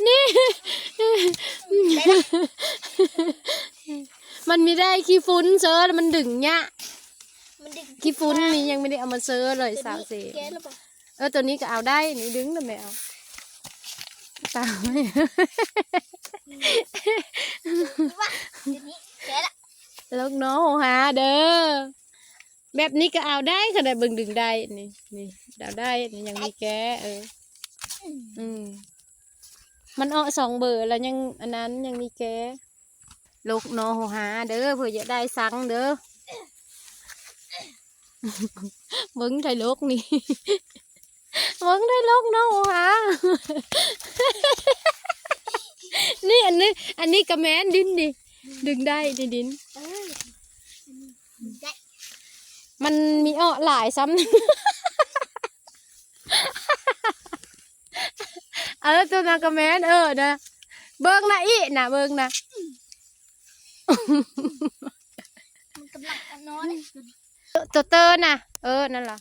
นี่มันไม่ได้ขี้ฟุ้นเซอร์มันดึงเนี่ยขี้ฟุ้นนี่ยังไม่ได้เอามาเซอร์เลยสาวเสตัวนี้ก็เอาได้นี่ดึงแล้วไม่เอาตาไม่ลูกน้องหาเด้อแบบนี้ก็เอาได้ขนาดบึงดึงได้นี่เอาได้นี่ยังมีแกมันเอา2 เบอร์แล้วยังอันนั้นยังมีแกลูกน้องหาเด้อเพื่อจะได้สั่งเด้อมึงไทยลูกนี่มึงไทยลูกน้องหานี่อันนี้กระแมนดินดิดึงได้ดินมันมีอ้อหลายซ้ำตัวนากระแมนนะเบิ้งนะอีนะเบิ้งนะมันกำลังนอนตัวเตอร์นะนั่นล่ะ